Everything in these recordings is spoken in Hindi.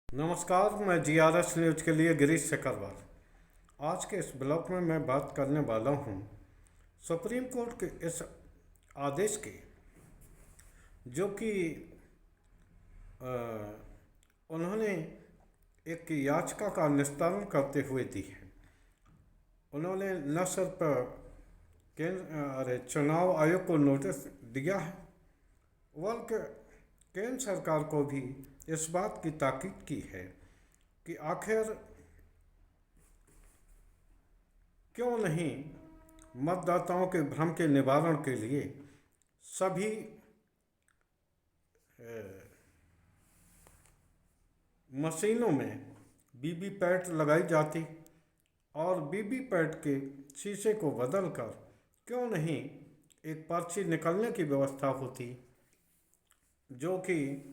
नमस्कार, मैं जीआरएस न्यूज के लिए गिरीश सेकरवाल। आज के इस ब्लॉग में मैं बात करने वाला हूँ सुप्रीम कोर्ट के इस आदेश की, जो कि उन्होंने एक याचिका का निस्तारण करते हुए दी है। उन्होंने न सिर्फ चुनाव आयोग को नोटिस दिया है, बल्कि केंद्र सरकार को भी इस बात की ताकीद की है कि आखिर क्यों नहीं मतदाताओं के भ्रम के निवारण के लिए सभी मशीनों में वीवीपैट लगाई जाती और वीवीपैट के शीशे को बदलकर क्यों नहीं एक पर्ची निकलने की व्यवस्था होती, जो कि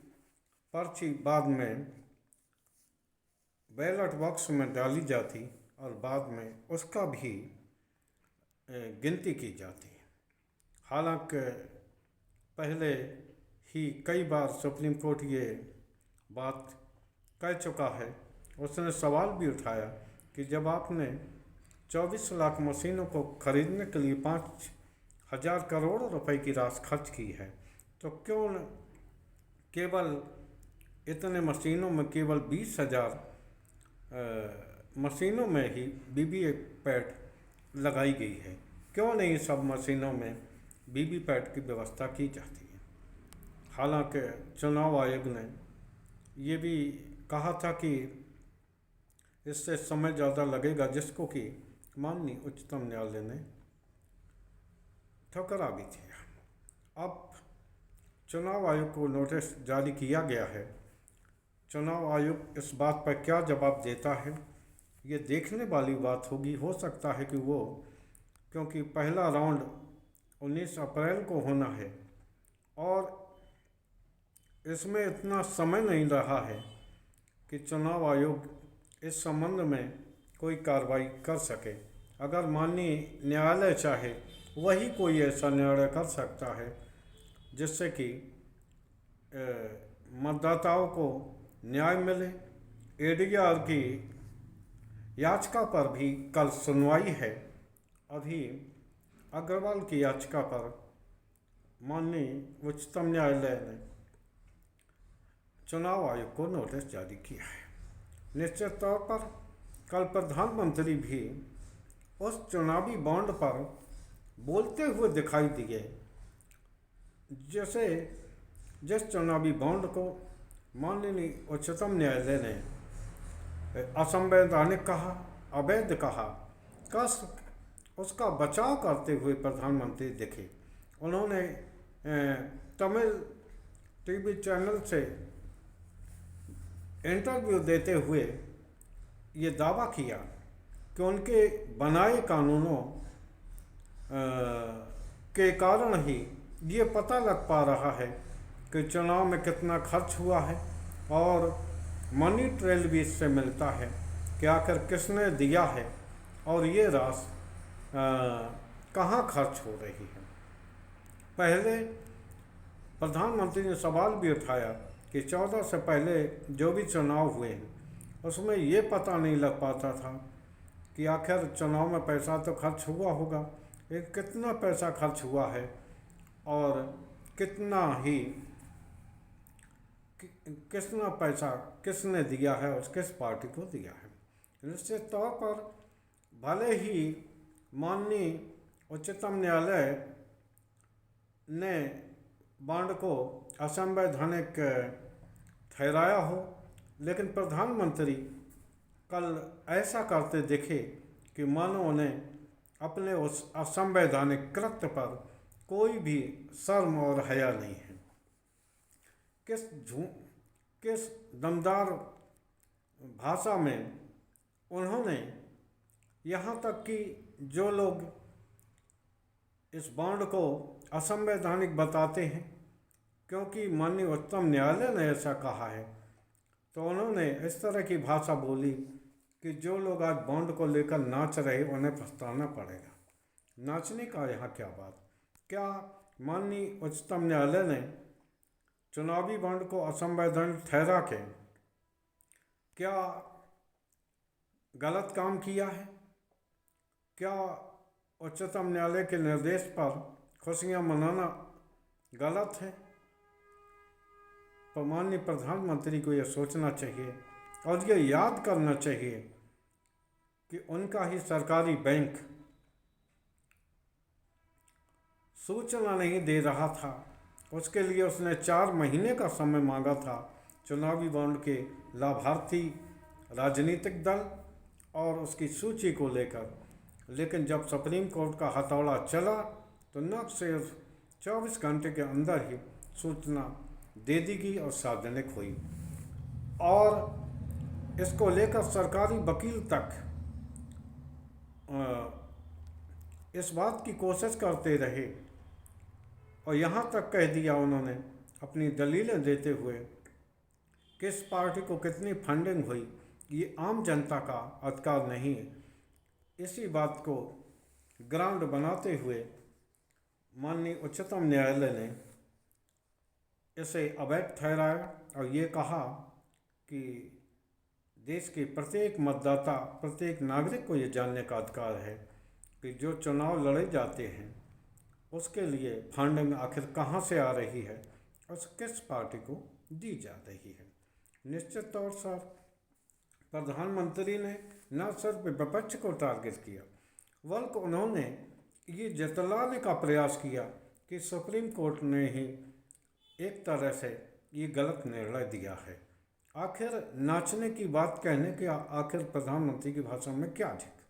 पर्ची बाद में बैलेट बॉक्स में डाली जाती और बाद में उसका भी गिनती की जाती। हालांकि पहले ही कई बार सुप्रीम कोर्ट ये बात कह चुका है। उसने सवाल भी उठाया कि जब आपने 24 लाख मशीनों को खरीदने के लिए 5,000 करोड़ रुपए की राशि खर्च की है, तो क्यों केवल इतने मशीनों में केवल 20,000 मशीनों में ही वीवीपैट लगाई गई है? क्यों नहीं सब मशीनों में वीवीपैट की व्यवस्था की जाती है? हालांकि चुनाव आयोग ने ये भी कहा था कि इससे समय ज़्यादा लगेगा, जिसको कि माननीय उच्चतम न्यायालय ने ठुकरा भी दिया। अब चुनाव आयोग को नोटिस जारी किया गया है। चुनाव आयोग इस बात पर क्या जवाब देता है, ये देखने वाली बात होगी। हो सकता है कि वो, क्योंकि पहला राउंड 19 अप्रैल को होना है और इसमें इतना समय नहीं रहा है कि चुनाव आयोग इस संबंध में कोई कार्रवाई कर सके। अगर माननीय न्यायालय चाहे, वही कोई ऐसा निर्णय कर सकता है जिससे कि मतदाताओं को न्याय मिले। एडीआर की याचिका पर भी कल सुनवाई है। अभी अग्रवाल की याचिका पर माननीय उच्चतम न्यायालय ने चुनाव आयोग को नोटिस जारी किया है। निश्चित तौर पर कल प्रधानमंत्री भी उस चुनावी बॉन्ड पर बोलते हुए दिखाई दिए, जैसे जिस चुनावी बॉन्ड को माननीय उच्चतम न्यायालय ने असंवैधानिक कहा, अवैध कहा, कस उसका बचाव करते हुए प्रधानमंत्री दिखे। उन्होंने तमिल टीवी चैनल से इंटरव्यू देते हुए ये दावा किया कि उनके बनाए कानूनों के कारण ही ये पता लग पा रहा है कि चुनाव में कितना खर्च हुआ है और मनी ट्रेल भी इससे मिलता है कि आखिर किसने दिया है और ये राशि कहाँ खर्च हो रही है। पहले प्रधानमंत्री ने सवाल भी उठाया कि 14 से पहले जो भी चुनाव हुए हैं उसमें ये पता नहीं लग पाता था कि आखिर चुनाव में पैसा तो खर्च हुआ होगा, एक कितना पैसा खर्च हुआ है और कितना पैसा किसने दिया है और किस पार्टी को दिया है। निश्चित तौर पर भले ही माननीय उच्चतम न्यायालय ने बॉन्ड को असंवैधानिक ठहराया हो, लेकिन प्रधानमंत्री कल ऐसा करते दिखे कि मानो उन्हें अपने उस असंवैधानिक कृत्य पर कोई भी शर्म और हया नहीं है। किस दमदार भाषा में उन्होंने यहाँ तक कि जो लोग इस बॉन्ड को असंवैधानिक बताते हैं, क्योंकि माननीय उच्चतम न्यायालय ने ऐसा कहा है, तो उन्होंने इस तरह की भाषा बोली कि जो लोग आज बॉन्ड को लेकर नाच रहे उन्हें पछताना पड़ेगा। नाचने का यहाँ क्या बात? क्या माननीय उच्चतम न्यायालय ने चुनावी बॉन्ड को असंवैधानिक ठहरा के क्या गलत काम किया है? क्या उच्चतम न्यायालय के निर्देश पर खुशियां मनाना गलत है? तो माननीय प्रधानमंत्री को यह सोचना चाहिए और ये याद करना चाहिए कि उनका ही सरकारी बैंक सूचना नहीं दे रहा था। उसके लिए उसने 4 महीने का समय मांगा था चुनावी बॉन्ड के लाभार्थी राजनीतिक दल और उसकी सूची को लेकर, लेकिन जब सुप्रीम कोर्ट का हथौड़ा चला तो न सिर्फ 24 घंटे के अंदर ही सूचना दे दी गई और सार्वजनिक हुई और इसको लेकर सरकारी वकील तक इस बात की कोशिश करते रहे और यहाँ तक कह दिया उन्होंने अपनी दलीलें देते हुए किस पार्टी को कितनी फंडिंग हुई ये आम जनता का अधिकार नहीं है। इसी बात को ग्राउंड बनाते हुए माननीय उच्चतम न्यायालय ने इसे अवैध ठहराया और ये कहा कि देश के प्रत्येक मतदाता, प्रत्येक नागरिक को ये जानने का अधिकार है कि जो चुनाव लड़े जाते हैं उसके लिए फंडिंग आखिर कहाँ से आ रही है और किस पार्टी को दी जा रही है। निश्चित तौर पर प्रधानमंत्री ने न सिर्फ विपक्ष को टारगेट किया बल्कि उन्होंने ये जतलाने का प्रयास किया कि सुप्रीम कोर्ट ने ही एक तरह से ये गलत निर्णय दिया है। आखिर नाचने की बात कहने के आखिर प्रधानमंत्री की भाषा में क्या जिक्र?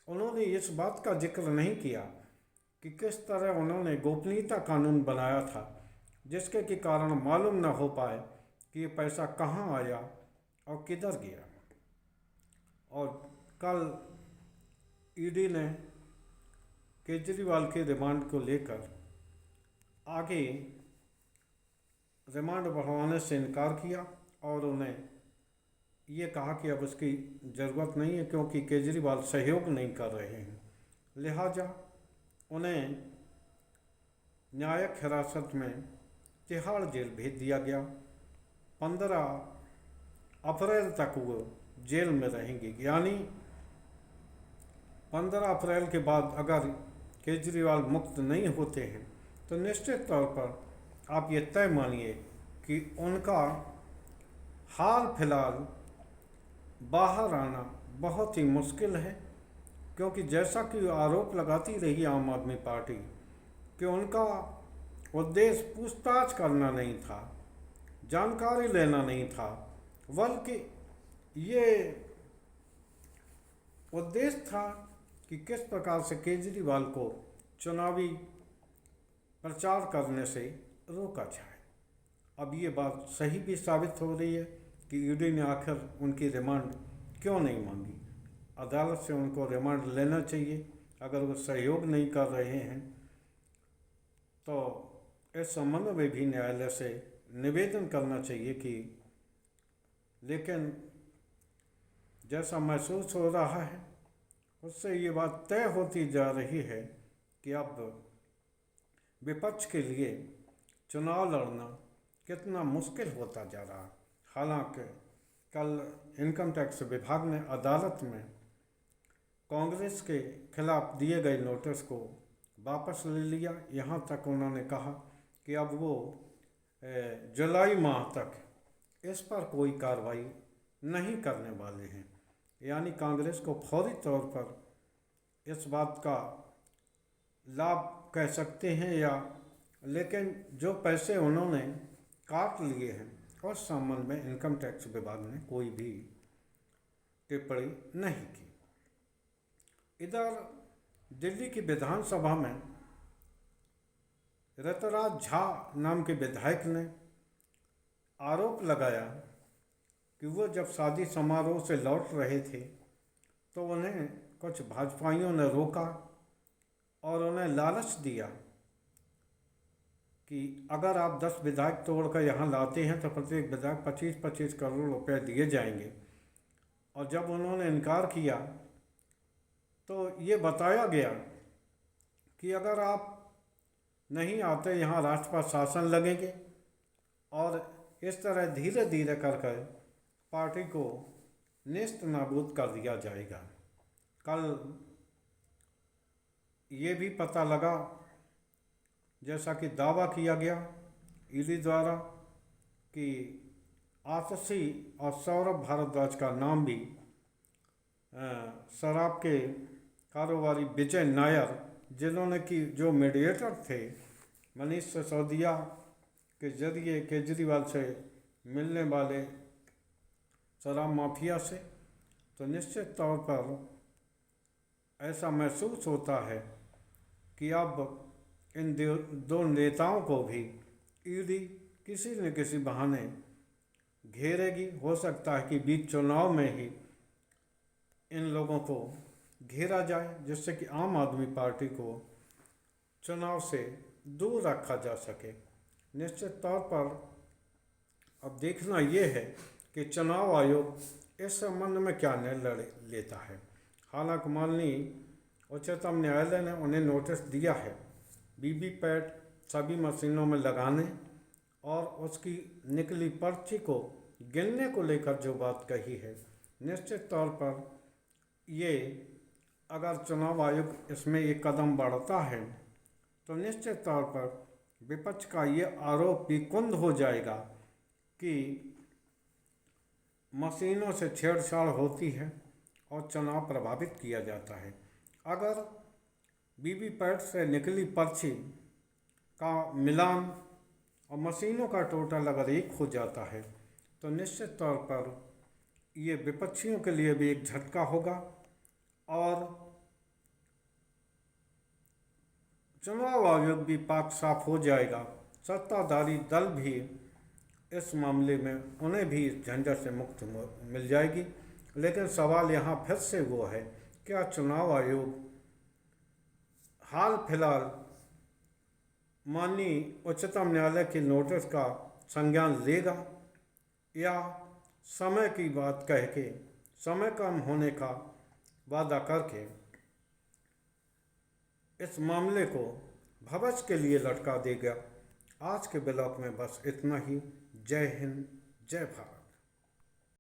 उन्होंने इस बात का जिक्र नहीं किया कि किस तरह उन्होंने गोपनीयता कानून बनाया था जिसके के कारण मालूम न हो पाए कि ये पैसा कहाँ आया और किधर गया। और कल ईडी ने केजरीवाल के रिमांड को लेकर आगे रिमांड बढ़वाने से इनकार किया और उन्हें ये कहा कि अब उसकी ज़रूरत नहीं है क्योंकि केजरीवाल सहयोग नहीं कर रहे हैं, लिहाजा उन्हें न्यायिक हिरासत में तिहाड़ जेल भेज दिया गया। 15 अप्रैल तक वो जेल में रहेंगे, यानी 15 अप्रैल के बाद अगर केजरीवाल मुक्त नहीं होते हैं तो निश्चित तौर पर आप ये तय मानिए कि उनका हाल फिलहाल बाहर आना बहुत ही मुश्किल है, क्योंकि जैसा कि आरोप लगाती रही आम आदमी पार्टी कि उनका उद्देश्य पूछताछ करना नहीं था, जानकारी लेना नहीं था, बल्कि ये उद्देश्य था कि किस प्रकार से केजरीवाल को चुनावी प्रचार करने से रोका जाए। अब ये बात सही भी साबित हो रही है कि ईडी ने आखिर उनकी रिमांड क्यों नहीं मांगी। अदालत से उनको रिमांड लेना चाहिए अगर वो सहयोग नहीं कर रहे हैं। तो इस संबंध में भी न्यायालय से निवेदन करना चाहिए कि, लेकिन जैसा महसूस हो रहा है उससे ये बात तय होती जा रही है कि अब विपक्ष के लिए चुनाव लड़ना कितना मुश्किल होता जा रहा है। हालांकि कल इनकम टैक्स विभाग ने अदालत में कांग्रेस के खिलाफ दिए गए नोटिस को वापस ले लिया। यहाँ तक उन्होंने कहा कि अब वो जुलाई माह तक इस पर कोई कार्रवाई नहीं करने वाले हैं, यानी कांग्रेस को फौरी तौर पर इस बात का लाभ कह सकते हैं या, लेकिन जो पैसे उन्होंने काट लिए हैं उस संबंध में इनकम टैक्स विभाग ने कोई भी टिप्पणी नहीं की। इधर दिल्ली की विधानसभा में ऋतुराज झा नाम के विधायक ने आरोप लगाया कि वो जब शादी समारोह से लौट रहे थे तो उन्हें कुछ भाजपाइयों ने रोका और उन्हें लालच दिया कि अगर आप 10 विधायक तोड़कर यहाँ लाते हैं तो प्रत्येक विधायक 25-25 करोड़ रुपए दिए जाएंगे। और जब उन्होंने इनकार किया तो ये बताया गया कि अगर आप नहीं आते यहाँ राष्ट्रपति शासन लगेंगे, और इस तरह धीरे धीरे कर पार्टी को नेस्त नाबूद कर दिया जाएगा। कल ये भी पता लगा, जैसा कि दावा किया गया ईडी द्वारा, कि आतिशी और सौरभ भारद्वाज का नाम भी शराब के कारोबारी विजय नायर, जिन्होंने कि जो मीडिएटर थे मनीष सिसोदिया के जरिए केजरीवाल से मिलने वाले शराब माफिया से, तो निश्चित तौर पर ऐसा महसूस होता है कि अब इन दो नेताओं को भी ईडी किसी न किसी बहाने घेरेगी। हो सकता है कि बीच चुनाव में ही इन लोगों को घेरा जाए, जिससे कि आम आदमी पार्टी को चुनाव से दूर रखा जा सके। निश्चित तौर पर अब देखना ये है कि चुनाव आयोग इस संबंध में क्या निर्णय लेता है। हालांकि माननीय उच्चतम न्यायालय ने उन्हें नोटिस दिया है वीवीपैट सभी मशीनों में लगाने और उसकी निकली पर्ची को गिनने को लेकर जो बात कही है, निश्चित तौर पर ये अगर चुनाव आयोग इसमें एक कदम बढ़ता है तो निश्चित तौर पर विपक्ष का ये आरोप भी कुंद हो जाएगा कि मशीनों से छेड़छाड़ होती है और चुनाव प्रभावित किया जाता है। अगर वीवीपैट से निकली पर्ची का मिलान और मशीनों का टोटल अगर एक हो जाता है तो निश्चित तौर पर ये विपक्षियों के लिए भी एक झटका होगा और चुनाव आयोग भी पाक साफ हो जाएगा। सत्ताधारी दल भी इस मामले में उन्हें भी झंझट से मुक्त मिल जाएगी। लेकिन सवाल यहाँ फिर से वो है, क्या चुनाव आयोग हाल फिलहाल माननीय उच्चतम न्यायालय के नोटिस का संज्ञान लेगा या समय की बात कह के, समय कम होने का वादा करके इस मामले को भविष्य के लिए लटका देगा। आज के ब्लॉग में बस इतना ही। जय हिंद, जय भारत।